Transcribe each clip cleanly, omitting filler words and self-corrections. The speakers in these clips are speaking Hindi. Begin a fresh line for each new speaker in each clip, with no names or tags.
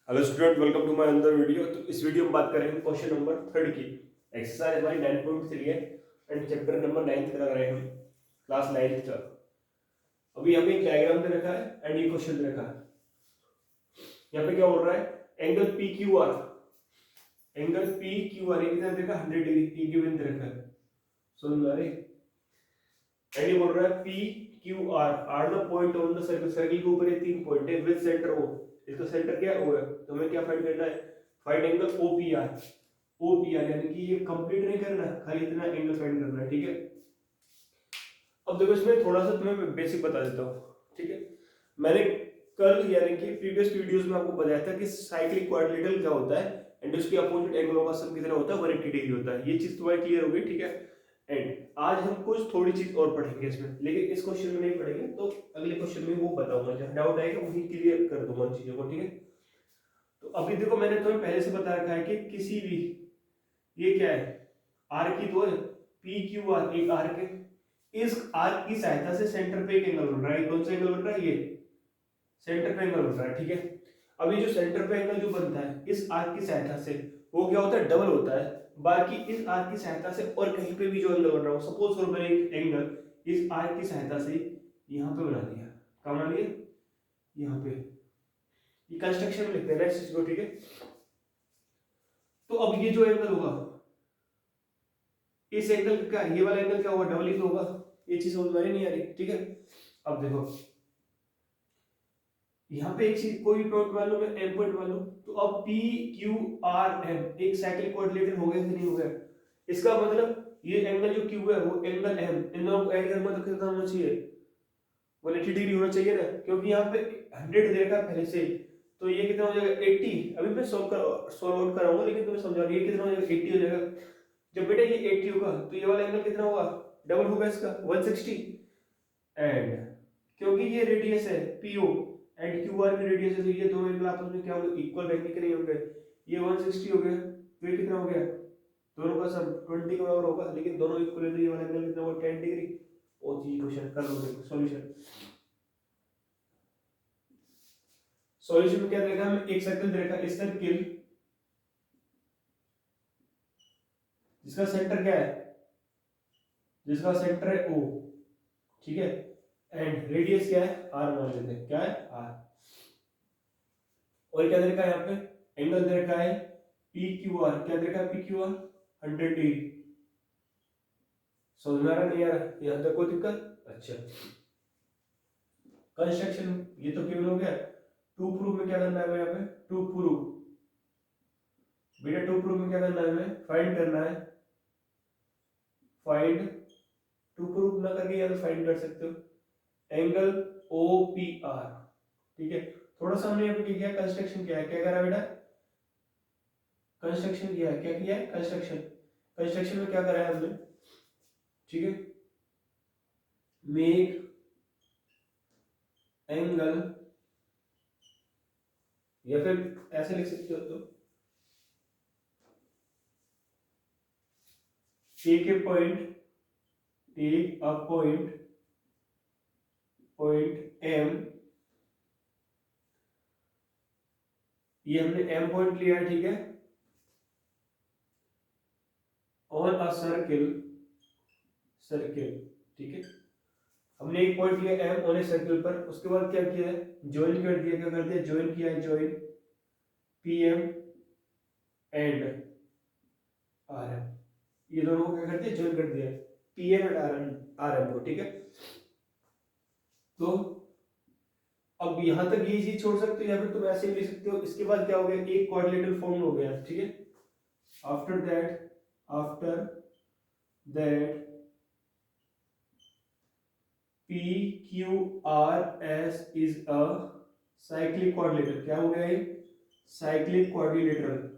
Hello student, welcome to my another video. तो इस वीडियो में बात करेंगे क्वेश्चन नंबर 3 की। एक्सरसाइज हमारी 9.3 है एंड चैप्टर नंबर 9 कर रहे हैं हम, क्लास 9 का। अभी यहाँ पे एक डायग्राम दे रखा है एंड ये क्वेश्चन दे रखा है। यहाँ पे क्या बोल रहा है, angle P Q are, angle P Q are कितना देखा 100 डिग्री की गिवन दे रखा है। समझ में आ रही। एंड ये बोल रहा है P Q R are the point on the circle, circle के ऊपर ये 3 पॉइंट है विद सेंटर ओ। इसका सेंटर क्या है, ओ है। तो हमें क्या फाइंड करना है, find angle O P R. O P R यानी कि ये कंप्लीट नहीं करना, खाली इतना एंगल फाइंड करना है, ठीक है। अब देखो इसमें थोड़ा सा तुम्हें बेसिक बता देता हूँ, ठीक है। मैंने कल यानी कि प्रीवियस वीडियोस में आपको बताया था कि साइक्लिक क्वाड्रिलेटरल क्या होता है एंड उसके अपोजिट एंगलों का सम कितना होता है, 180 डिग्री होता है। ये चीज तुम्हारी क्लियर हो गई, ठीक है। एंड आज हम कुछ थोड़ी चीज और पढ़ेंगे इसमें, लेकिन इस क्वेश्चन में नहीं पढ़ेंगे, तो अगले क्वेश्चन में वो बताऊंगा, जहां डाउट आएगा वही क्लियर कर दूंगा उन चीजों को, ठीक है। तो अभी देखो मैंने तुम्हें पहले से बता रखा है कि किसी भी, ये क्या है, आर की तो है, पी क्यू आर एक आर के, इस आर्क की सहायता से सेंटर पे एक एंगल बन रहा है। कौन सा एंगल बन रहा है, ये सेंटर पे एंगल बन रहा है, ठीक है। अब ये जो सेंटर पे एंगल जो बनता है इस आर्क की सहायता से, वो क्या होता है, डबल होता है। बाकी इस आर्क की सहायता से और कहीं पे भी जो एंगल बन रहा हो, सपोज करो मैंने एक एंगल इस आर्क की सहायता से यहाँ पे बना दिया, कहाँ बना दिया, यहाँ पे। ये कंस्ट्रक्शन में लिखते हैं ना इस चीज को, ठीक है। तो अब ये जो एंगल होगा, इस एंगल का ये वाला एंगल क्या होगा, डबल ही तो होगा। ये चीज समझ में नहीं आ रही, ठीक है। अब देखो यहाँ पे एक चीज, कोई पॉइंट मान लो, मैं एम पॉइंट मान लो, तो अब पी क्यू आर एम एक साइक्लिक कोऑर्डिनेटर हो गया कि नहीं हो गया। इसका मतलब ये एंगल जो क्यू है वो एंगल एम, इन दोनों को ऐड करूंगा तो कितना होना चाहिए, 180 डिग्री होना चाहिए ना, क्योंकि यहाँ पे 100 दे रखा है पहले से ही। तो ये कितना हो जाएगा 80। अभी मैं सॉल्व आउट कराऊंगा, लेकिन तुम्हें समझा रही है कितना हो जाएगा, 80 हो जाएगा। जब बेटा ये 80 होगा तो ये वाला एंगल कितना होगा, डबल होगा इसका 160। एंड क्योंकि ये रेडियस है पीओ एंड क्यू आर भी रेडियस है, तो ये दोनों एंगल आपस में क्या होंगे, इक्वल रहेंगे कि नहीं होंगे। ये 160 हो गया, तो ये कितना हो गया, दोनों का सम 20 के बराबर होगा, लेकिन दोनों इक्वल है तो ये वाला एंगल कितना होगा, 10 डिग्री। और जी क्वेश्चन कर लो, देखो सॉल्यूशन। सॉल्यूशन में क्या देखा, हमें एक सर्कल देखा, इस सर्कल जिसका सेंटर क्या है, जिसका सेंटर है ओ, ठीक है। एंड रेडियस क्या है, आर मान लेते हैं, क्या है आर। और क्या दे रखा है यहाँ पे, एंगल दे रखा है पी क्यू आर, क्या दे रखा है पी क्यू आर 100 डिग्री। समझ में आ रहा नहीं आ रहा, यहाँ तक कोई दिक्कत। अच्छा, कंस्ट्रक्शन ये तो केवल हो गया। टू प्रूफ में क्या करना है यहाँ पे, टू प्रूफ, बेटा टू प्रूफ में क्या करना है, हमें फाइंड करना है, फाइंड, टू प्रूफ ना करके या तो फाइंड कर सकते हो एंगल ओ पी आर, ठीक है। थोड़ा सा हमने यहाँ पे क्या किया, कंस्ट्रक्शन किया है, क्या करा बेटा, कंस्ट्रक्शन किया है, क्या किया है, कंस्ट्रक्शन। कंस्ट्रक्शन में क्या करा है हमने, ठीक है, मेक एंगल, या फिर ऐसे लिख सकते हो, तो take a point, take a point, point M, ये हमने एम पॉइंट लिया है, ठीक है, ऑन अ सर्किल, सर्किल, ठीक है। हमने एक पॉइंट लिया एम ऑन ए सर्किल पर, उसके बाद क्या किया है, ज्वाइन कर दिया, क्या कर दिया, ज्वाइन किया है, join P M and R M, ये दोनों को क्या कर दिया, ज्वाइन कर दिया, P M and R M को, ठीक है। तो अब यहां तक ये चीज छोड़ सकते हो या फिर तुम ऐसे भी लिख सकते हो। इसके बाद क्या हो गया, एक क्वाड्रिलेटरल फॉर्म हो गया, ठीक है। After that, after that P Q R S is a cyclic quadrilateral, क्या हो गया ये, साइक्लिक क्वाड्रिलेटरल।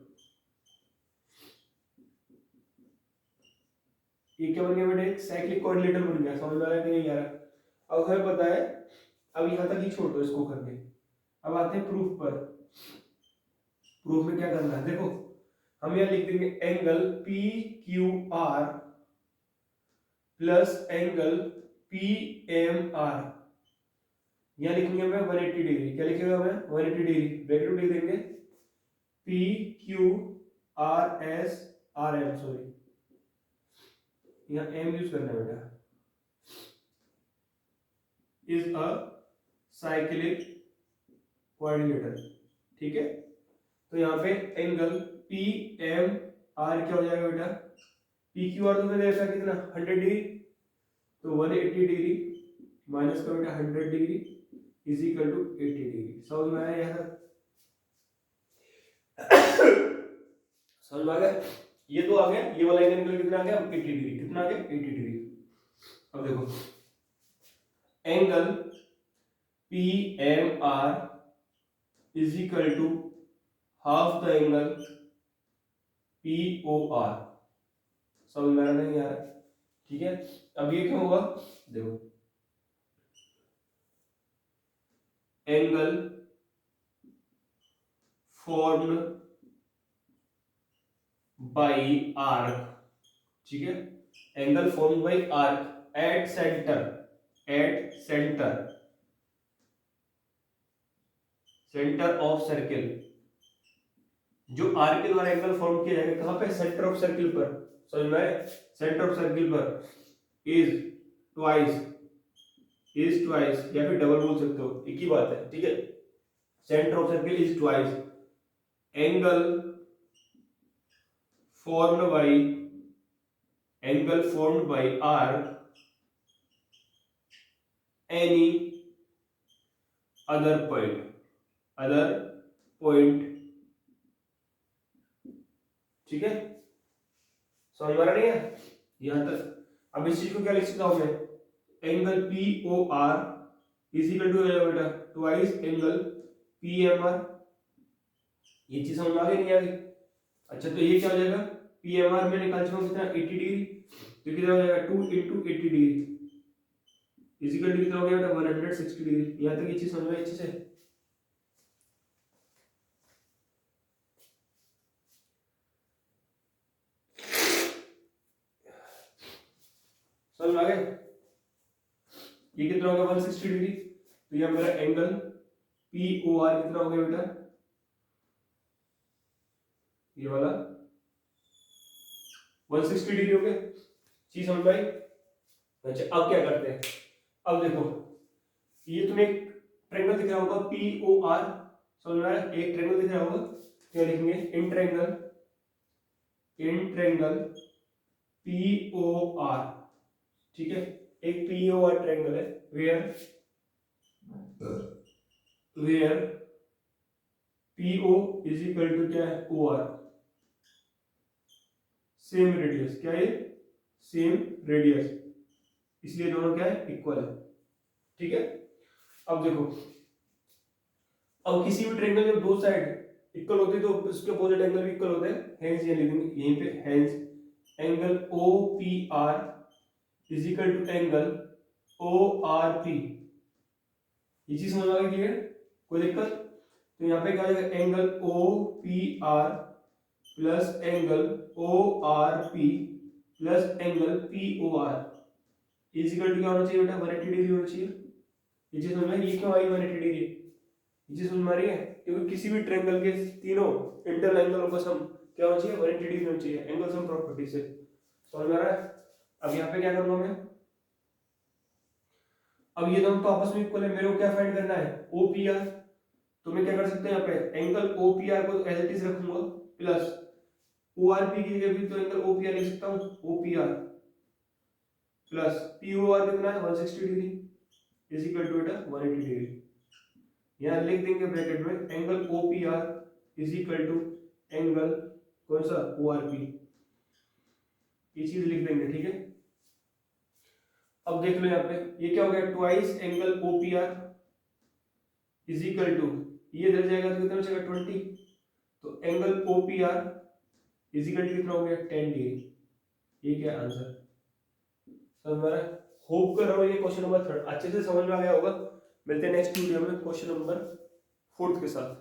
ये क्या बन गया बेटे, एक साइक्लिक क्वाड्रिलेटरल बन गया। समझ में आ रहा है कि नहीं आ रहा, अब हमें पता है। अब यहां तक ही छोड़ दो इसको करके, अब आते हैं प्रूफ पर। प्रूफ में क्या करना है, देखो हम यहाँ लिख देंगे angle P Q R plus angle P M R, यहाँ लिखेंगे हमें 180 डिग्री, क्या लिखेगा हमें 180 डिग्री, ब्रैकेट लिख देंगे P Q R S R M, sorry यहाँ एम यूज करना है बेटा, इज अ साइक्लिक कोऑर्डिनेटर, ठीक है। तो यहाँ पे एंगल पी एम आर क्या हो जाएगा बेटा, पी क्यू आर तो मैंने देखा कितना 100 डिग्री, तो 180 डिग्री माइनस का बेटा 100 degree is equal to 80 degree. समझ में आया यहाँ तक? समझ में आ गया? ये तो आ गया, ये वाला एंगल कितना आ गया 80 डिग्री, कितना आ गया 80 डिग्री। अब देखो angle P M R is equal to half the angle P O R. समझ में आ रहा है यार? ठीक है। अब ये क्या होगा, देखो एंगल फॉर्म्ड बाई आर्क, ठीक है, angle formed by arc at centre, at centre of circle. जो आर्क के द्वारा एंगल फॉर्म किया जाएगा कहां पे, सेंटर ऑफ सर्किल पर। समझ में आया? सेंटर ऑफ सर्किल पर इज ट्वाइस या फिर डबल बोल सकते हो, एक ही बात है, ठीक है। Centre of circle is twice angle formed by arc any other point, ठीक है। समझ में आ रहा नहीं है यहां तक? अब इस चीज को क्या लिख सकता हूं मैं, angle P O R is equal to बेटा twice angle P M R. ये चीज समझ में आ गई नहीं आ गई? अच्छा तो ये क्या हो जाएगा, पी एम आर में निकाल चुका हूं कितना 80 डिग्री, तो कितना हो जाएगा 2 into 80 degree is equal to कितना हो गया बेटा 160 डिग्री। यहां तक ये चीज समझ में आई अच्छे से? समझ में आ गया? ये कितना हो गया 160 डिग्री, तो ये मेरा एंगल पी ओ आर कितना हो गया बेटा, ये वाला 160 डिग्री हो गया। चीज समझ में आई? अच्छा अब क्या करते हैं, अब देखो ये तुम्हें एक ट्रायंगल दिख रहा होगा पी ओ आर, समझ में आया? एक ट्रायंगल दिख रहा होगा, क्या लिखेंगे, in triangle P O R, ठीक है। एक पी ओ आर ट्रायंगल है where P O is equal to क्या है ओ आर, सेम रेडियस, क्या है सेम रेडियस, इसलिए दोनों क्या है इक्वल है, ठीक है। अब देखो अब किसी भी ट्रायंगल में दो साइड इक्वल होती है तो उसके अपोजिट एंगल भी इक्वल होते हैं, हेंस ये लिखेंगे यहीं पे, hence angle O P R is equal to angle O R P. ये चीज समझ आ गई है, कोई दिक्कत? तो यहाँ पे क्या हो जाएगा angle O P R plus angle O R P plus angle P O R is equal to क्या होना चाहिए बेटा 180 डिग्री होना चाहिए। ये चीज समझ में? ये क्यों आई 180 डिग्री, ये चीज समझ में आ रही है? क्योंकि किसी भी ट्रायंगल के तीनों इंटरनल एंगलों का सम क्या होना चाहिए 180 डिग्री होना चाहिए, एंगल सम प्रॉपर्टी से। समझ में आ रहा है? अब यहाँ पे क्या करूंगा मैं, अब ये दोनों तो आपस में इक्वल है, मेरे को क्या फाइंड करना है ओ पी आर। तो मैं क्या कर सकते हैं यहाँ पे एंगल ओ पी आर को एज इट इज रखूंगा प्लस ओ आर पी की जगह भी तो एंगल ओ पी आर लिख सकता हूँ, O P R plus P O R कितना है 160 डिग्री इज इक्वल टू बेटा 180 डिग्री। यहाँ लिख देंगे ब्रैकेट में angle O P R is equal to angle कौन सा ओ आर पी, ये चीज लिख देंगे, ठीक है। अब देख लो यहाँ पे ये क्या हो गया twice angle O P R is equal to, ये इधर जाएगा तो कितना बचेगा 20, तो angle O P R is equal to कितना हो गया 10 डिग्री। ये क्या आंसर? समझ में आ रहा है? होप कर रहा हूँ ये क्वेश्चन नंबर 3 अच्छे से समझ में आ गया होगा। मिलते हैं नेक्स्ट वीडियो में क्वेश्चन नंबर 4 के साथ।